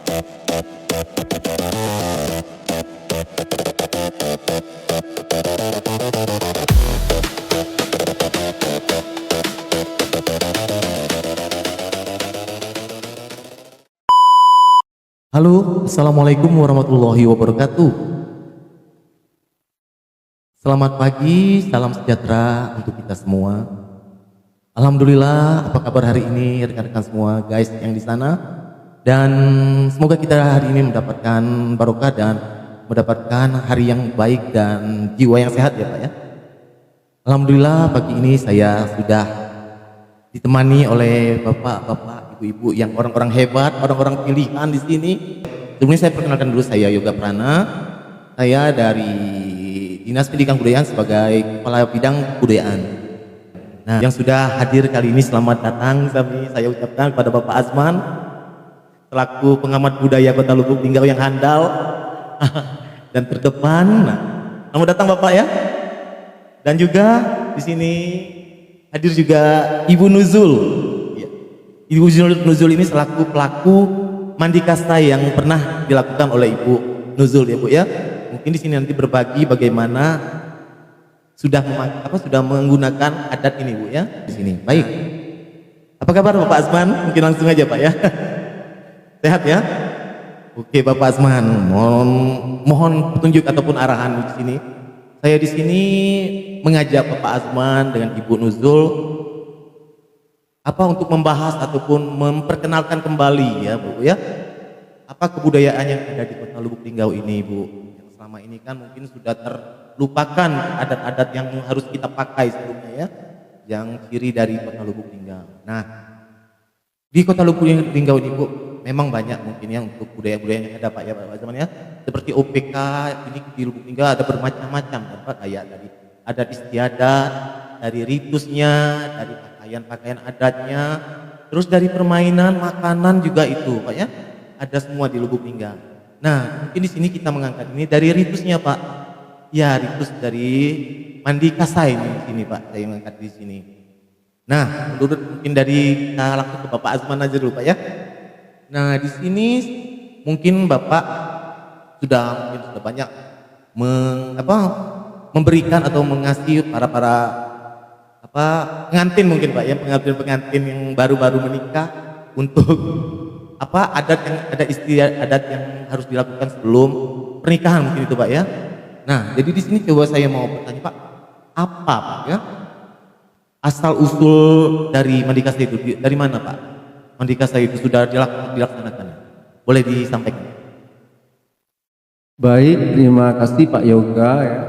Halo, Assalamualaikum warahmatullahi wabarakatuh. Selamat pagi, salam sejahtera untuk kita semua. Alhamdulillah, apa kabar hari ini rekan-rekan semua guys yang di sana? Dan semoga kita hari ini mendapatkan barokah dan mendapatkan hari yang baik dan jiwa yang sehat ya Pak ya. Alhamdulillah pagi ini saya sudah ditemani oleh bapak-bapak, ibu-ibu yang orang-orang hebat, orang-orang pilihan di sini. Sebelumnya saya perkenalkan dulu, saya Yoga Prana. Saya dari Dinas Pendidikan Kebudayaan sebagai Kepala Bidang Kebudayaan. Nah, yang sudah hadir kali ini selamat datang saya ucapkan kepada Bapak Azman selaku pengamat budaya Kota Lubuk Linggau yang handal dan terdepan. Nah, selamat datang Bapak ya. Dan juga di sini hadir juga Ibu Nuzul. Ibu Nuzul ini selaku pelaku mandi kastai yang pernah dilakukan oleh Ibu Nuzul ya Bu ya. Mungkin di sini nanti berbagi bagaimana sudah menggunakan adat ini Bu ya di sini. Baik. Apa kabar Bapak Azman? Mungkin langsung aja Pak ya. Sehat ya? Oke Bapak Azman, mohon petunjuk ataupun arahan di sini. Saya di sini mengajak Bapak Azman dengan Ibu Nuzul untuk membahas ataupun memperkenalkan kembali ya Bu ya, apa kebudayaan yang ada di Kota Lubuk Linggau ini Bu, yang selama ini kan mungkin sudah terlupakan adat-adat yang harus kita pakai sebelumnya ya, yang ciri dari Kota Lubuk Linggau. Nah, di Kota Lubuk Linggau ini Bu memang banyak mungkin ya untuk budaya-budaya yang ada Pak ya Pak Zaman ya, seperti OPK ini di Lubuk Linggau ada bermacam-macam ya Pak, kayak dari adat istiadat, dari ritusnya, dari pakaian adatnya, terus dari permainan, makanan juga itu Pak ya, ada semua di Lubuk Linggau. Nah, mungkin di sini kita mengangkat ini dari ritusnya Pak. Ya, ritus dari mandi kasai di sini Pak, saya mengangkat di sini. Nah, menurut mungkin dari langsung ke Bapak Azman aja dulu Pak ya. Nah, di sini mungkin Bapak sudah banyak memberikan atau mengasih para pengantin mungkin Pak ya, pengantin yang baru-baru menikah untuk ada istiadat yang harus dilakukan sebelum pernikahan mungkin itu Pak ya. Nah, jadi di sini coba saya mau bertanya Pak, apa Pak ya asal usul dari mandi kasai itu, dari mana Pak mandi kasai itu sudah dilaksanakan? Boleh disampaikan? Baik, terima kasih Pak Yoga ya.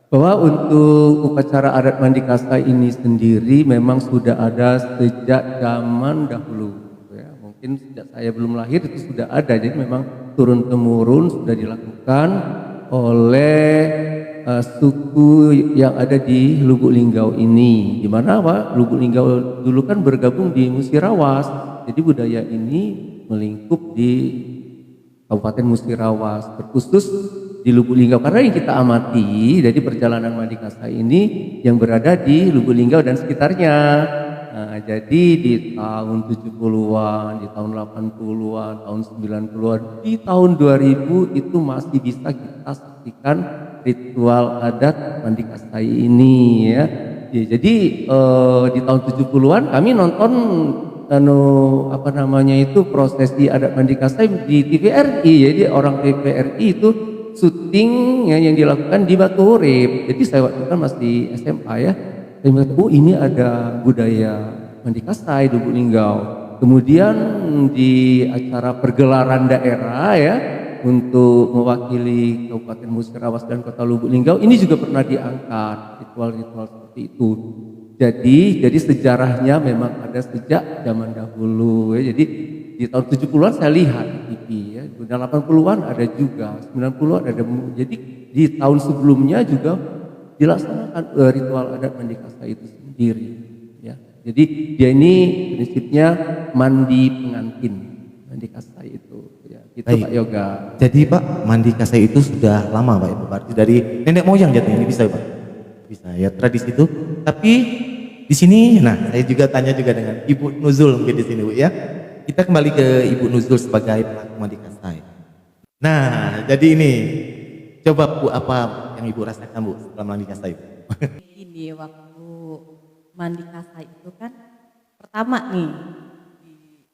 Bahwa untuk upacara adat mandi kasai ini sendiri memang sudah ada sejak zaman dahulu ya. Mungkin sejak saya belum lahir itu sudah ada, jadi memang turun temurun sudah dilakukan oleh suku yang ada di Lubuk Linggau ini, di mana Pak Lubuk Linggau dulu kan bergabung di Musirawas, jadi budaya ini melingkup di Kabupaten Musirawas, terkhusus di Lubuk Linggau, karena yang kita amati dari perjalanan mandi kasai ini yang berada di Lubuk Linggau dan sekitarnya. Nah, jadi di tahun 70-an, di tahun 80-an, tahun 90-an, di tahun 2000 itu masih bisa kita saksikan ritual adat mandi kasai ini ya. Jadi di tahun 70-an kami nonton prosesi adat mandi kasai di TVRI. Jadi orang TVRI itu syuting yang dilakukan di Batu Urip. Jadi saya waktu itu kan masih SMA ya. Saya melihat, oh ini ada budaya mandi kasai di Lubuk Linggau. Kemudian di acara pergelaran daerah ya untuk mewakili Kabupaten Musirawas dan Kota Lubuk Linggau, ini juga pernah diangkat ritual-ritual seperti itu. Jadi sejarahnya memang ada sejak zaman dahulu ya. Jadi di tahun 70-an saya lihat di TV ya, di 80-an ada juga, 90-an ada. Jadi di tahun sebelumnya juga dilaksanakan ritual adat mandi kasai itu sendiri ya. Jadi dia ini prinsipnya mandi pengantin, mandi kasai itu ya. Gitu Baik. Pak Yoga. Jadi Pak, mandi kasai itu sudah lama Pak ya, berarti dari nenek moyang jatuhnya, ini bisa Pak? Bisa ya, tradisi itu. Tapi di sini, nah saya juga tanya juga dengan Ibu Nuzul mungkin di sini Bu ya. kita kembali ke Ibu Nuzul sebagai pelaku mandi kasai. Nah, jadi ini coba Bu, apa yang Ibu rasakan Bu setelah mandi kasai? Ini waktu mandi kasai itu kan pertama nih di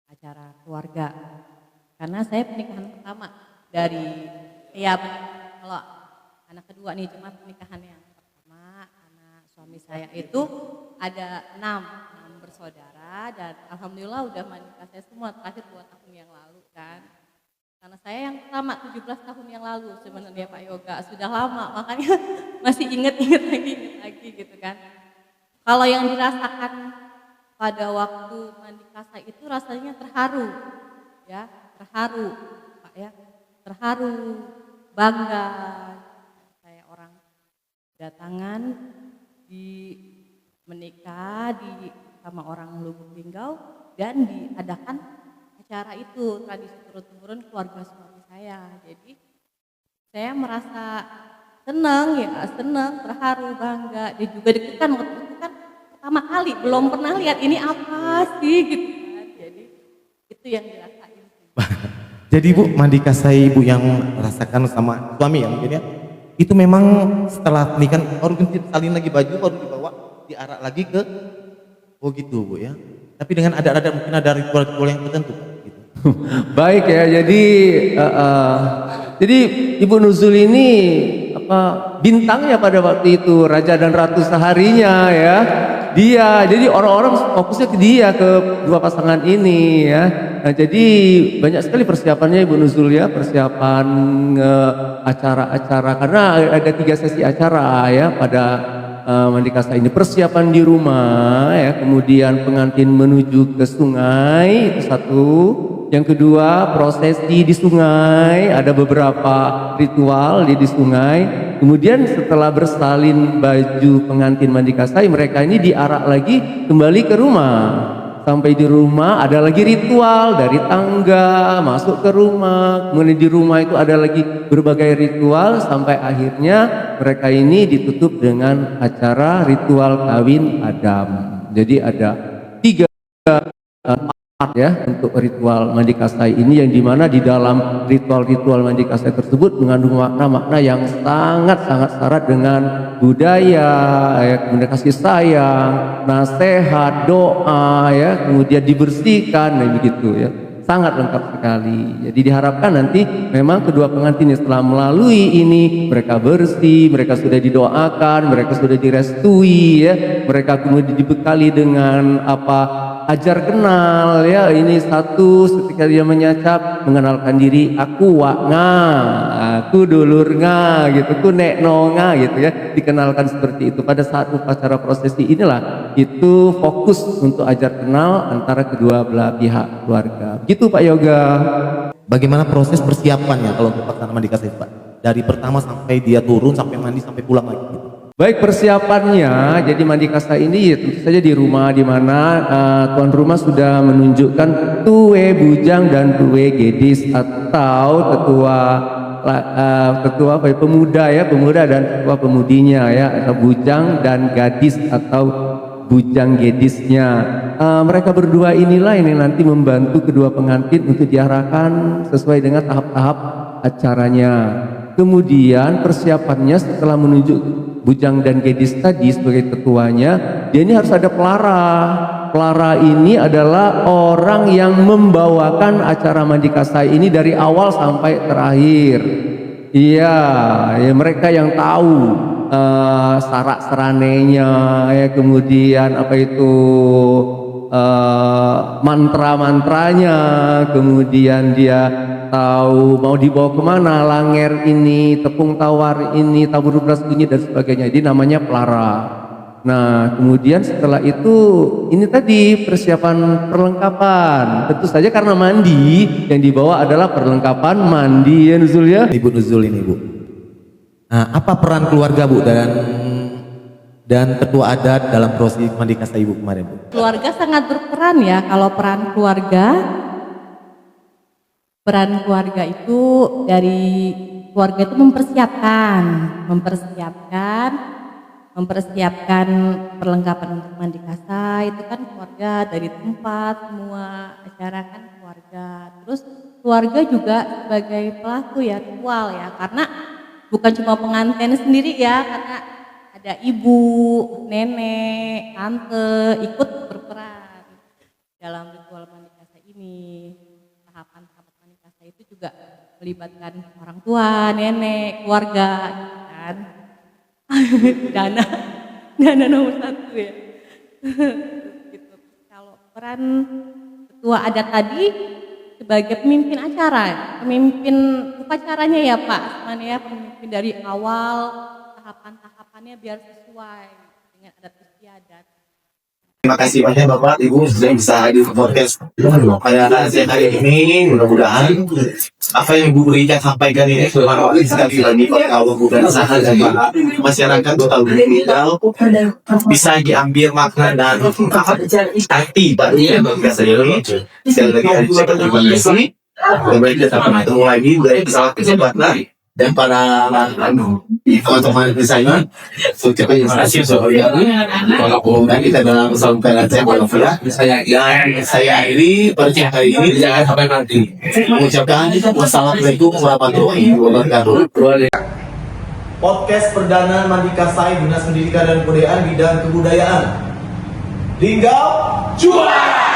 acara keluarga. Karena saya pernikahan pertama dari kalau anak kedua nih, cuma pernikahan yang pertama karena suami saya itu ada enam bersaudara dan alhamdulillah udah mandi kasai semua terakhir 2 tahun yang lalu kan. Karena saya yang pertama 17 tahun yang lalu sebenarnya Pak Yoga, sudah lama makanya masih inget lagi gitu kan. Kalau yang dirasakan pada waktu mandi kasai itu rasanya terharu ya, terharu Pak ya, terharu, bangga. Saya orang datangan di menikah di sama orang Lubuk Linggau dan diadakan acara itu tradisi turun-temurun keluarga suami saya. Jadi saya merasa senang ya, senang, terharu, bangga. Dia juga deg-degan waktu itu kan pertama kali, belum pernah lihat ini apa sih gitu kan. Jadi itu yang dirasain. Jadi Bu, mandi kasai Ibu yang rasakan sama suami ya mungkin ya, itu memang setelah pernikahan baru salin lagi baju, baru dibawa diarak lagi ke, oh gitu Bu ya. Tapi dengan adat-adat mungkin ada ritual-ritual yang tertentu gitu. Baik ya, jadi Ibu Nuzul ini bintangnya pada waktu itu, raja dan ratu seharinya ya. Dia, jadi orang-orang fokusnya ke dia, ke dua pasangan ini ya. Nah, jadi banyak sekali persiapannya Ibu Nuzul ya, persiapan acara-acara, karena ada 3 sesi acara ya pada mandi kasai ini. Persiapan di rumah ya, kemudian pengantin menuju ke sungai, itu satu. Yang kedua, prosesi di sungai, ada beberapa ritual di sungai. Kemudian setelah bersalin baju pengantin mandi kasai, mereka ini diarak lagi kembali ke rumah. Sampai di rumah ada lagi ritual dari tangga masuk ke rumah. Kemudian di rumah itu ada lagi berbagai ritual sampai akhirnya mereka ini ditutup dengan acara ritual kawin Adam. Jadi ada 3 ya untuk ritual mandi kasai ini, yang dimana di dalam ritual-ritual mandi kasai tersebut mengandung makna-makna yang sangat-sangat syarat dengan budaya ya, kemudian kasih sayang, nasihat, doa ya, kemudian dibersihkan dan begitu ya, sangat lengkap sekali. Jadi diharapkan nanti memang kedua pengantin setelah melalui ini mereka bersih, mereka sudah didoakan, mereka sudah direstui ya, mereka kemudian dibekali dengan ajar kenal ya, ini satu ketika dia menyacap mengenalkan diri, aku wak nga, aku dulur nga gitu, aku nek no nga gitu ya, dikenalkan seperti itu. Pada saat upacara prosesi inilah itu fokus untuk ajar kenal antara kedua belah pihak keluarga. Begitu Pak Yoga. Bagaimana proses persiapannya kalau untuk pasangan mandi kasai Pak? Dari pertama sampai dia turun, sampai mandi, sampai pulang lagi gitu. Baik, persiapannya, jadi mandi kasai ini ya tentu saja di rumah, di mana tuan rumah sudah menunjukkan tuwe bujang dan tuwe gedis, atau ketua pemuda ya, pemuda dan ketua pemudinya ya, atau bujang dan gadis atau bujang gedisnya. Mereka berdua inilah yang nanti membantu kedua pengantin untuk diarahkan sesuai dengan tahap-tahap acaranya. Kemudian persiapannya setelah menunjuk bujang dan gadis tadi sebagai ketuanya, dia ini harus ada pelara. Pelara ini adalah orang yang membawakan acara mandi kasai ini dari awal sampai terakhir. Iya, ya mereka yang tahu sarak seranenya ya, kemudian mantra-mantranya, kemudian dia tahu mau dibawa kemana langer ini, tepung tawar ini, tabur beras bunyi dan sebagainya. Jadi namanya pelara. Nah kemudian setelah itu ini tadi persiapan perlengkapan. Tentu saja karena mandi yang dibawa adalah perlengkapan mandi ya Nuzul ya. Ibu Nuzul ini Bu, nah, apa peran keluarga Bu dan ketua adat dalam proses mandi kasai Ibu kemarin Bu? Keluarga sangat berperan ya. Kalau peran keluarga itu dari keluarga itu mempersiapkan mempersiapkan perlengkapan untuk mandi kasai itu kan keluarga, dari tempat semua acara kan keluarga. Terus keluarga juga sebagai pelaku ya, ritual ya, karena bukan cuma pengantin sendiri ya, karena ada ibu, nenek, tante ikut berperan dalam ritual mandi kasai ini. Tahapan-tahapan mandi kasai itu juga melibatkan orang tua, nenek, keluarga gitu kan. dana nomor satu ya. Gitu. Kalau peran ketua adat tadi sebagai pemimpin acara, pemimpin upacaranya ya Pak, mana ya, pemimpin dari awal tahapan-tahapannya biar sesuai dengan adat istiadat. Terima kasih banyak Bapak Ibu sudah bisa hadir ke podcast pada siang hari ini. Mudah-mudahan apa yang Ibu berikan sampaikan ini bermanfaat sekali bagi para dan sahabat masyarakat Kota Lubuk Linggau, bisa diambil makna dan arti barunya bagi saya ini. Sekali lagi terima kasih. Kembali kita bertemu lagi dari pesawat kesempatan dan para teman-teman di sana. Ucapkan terima kasih soalnya kalau kita dalam sampai saya saya ini percaya hari ini jangan sampai nanti. Ucapkan wassalamualaikum warahmatullahi wabarakatuh. Podcast perdana Mandi Kasai Dinas Pendidikan dan Kebudayaan bidang kebudayaan. Linggau juara.